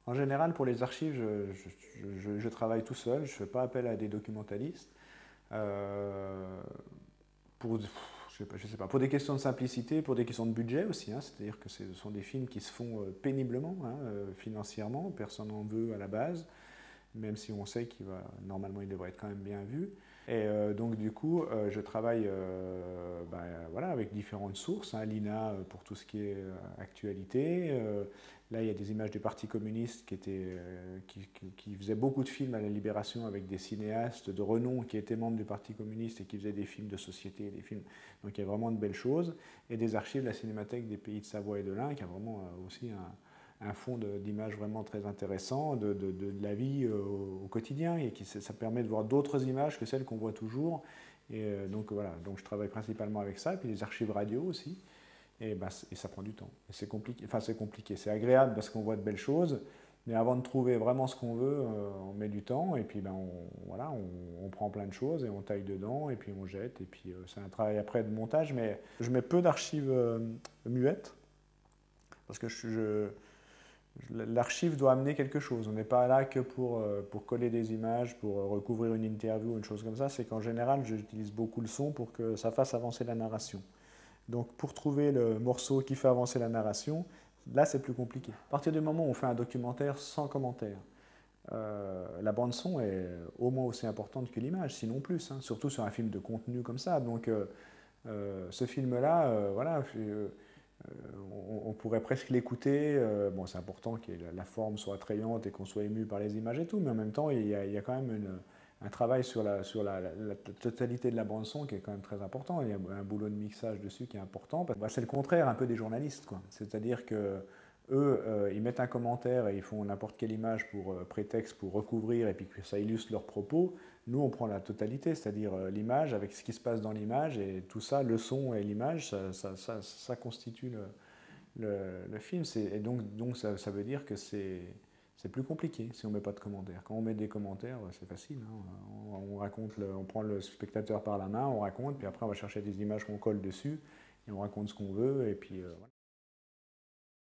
En général, pour les archives, je travaille tout seul, je ne fais pas appel à des documentalistes. Euh, pour, je sais pas, pour des questions de simplicité, pour des questions de budget aussi, hein, c'est-à-dire que ce sont des films qui se font péniblement, hein, financièrement, personne n'en veut à la base, même si on sait qu'il va, normalement il devrait être quand même bien vu. Et donc du coup, je travaille voilà, avec différentes sources, hein, l'INA pour tout ce qui est actualité. Là, il y a des images du Parti communiste qui faisait beaucoup de films à la Libération avec des cinéastes de renom qui étaient membres du Parti communiste et qui faisaient des films de société, des films. Donc il y a vraiment de belles choses. Et des archives de la Cinémathèque des Pays de Savoie et de l'Ain, qui a vraiment aussi un fond d'images vraiment très intéressant de la vie au quotidien et ça permet de voir d'autres images que celles qu'on voit toujours. Et donc voilà, donc je travaille principalement avec ça, et puis les archives radio aussi. Et ça prend du temps. Et c'est compliqué, enfin c'est compliqué, c'est agréable parce qu'on voit de belles choses, mais avant de trouver vraiment ce qu'on veut, on met du temps, et puis voilà, on prend plein de choses et on taille dedans, et puis on jette, et puis c'est un travail après de montage, mais je mets peu d'archives muettes, parce que l'archive doit amener quelque chose. On n'est pas là que pour coller des images, pour recouvrir une interview, une chose comme ça. C'est qu'en général, j'utilise beaucoup le son pour que ça fasse avancer la narration. Donc pour trouver le morceau qui fait avancer la narration, là c'est plus compliqué. À partir du moment où on fait un documentaire sans commentaire, la bande son est au moins aussi importante que l'image, sinon plus, hein, surtout sur un film de contenu comme ça. Donc ce film-là, voilà, on pourrait presque l'écouter. Bon, c'est important que la forme soit attrayante et qu'on soit ému par les images et tout, mais en même temps, il y a quand même un travail sur la totalité de la bande son qui est quand même très important. Il y a un boulot de mixage dessus qui est important. C'est le contraire un peu des journalistes, quoi. C'est-à-dire que eux, ils mettent un commentaire et ils font n'importe quelle image pour prétexte pour recouvrir et puis que ça illustre leurs propos. Nous, on prend la totalité, c'est-à-dire l'image avec ce qui se passe dans l'image et tout ça, le son et l'image, ça constitue le film. Et donc ça veut dire que c'est plus compliqué si on ne met pas de commentaires. Quand on met des commentaires, c'est facile, hein. On prend le spectateur par la main, on raconte, puis après on va chercher des images qu'on colle dessus et on raconte ce qu'on veut. Et puis, voilà.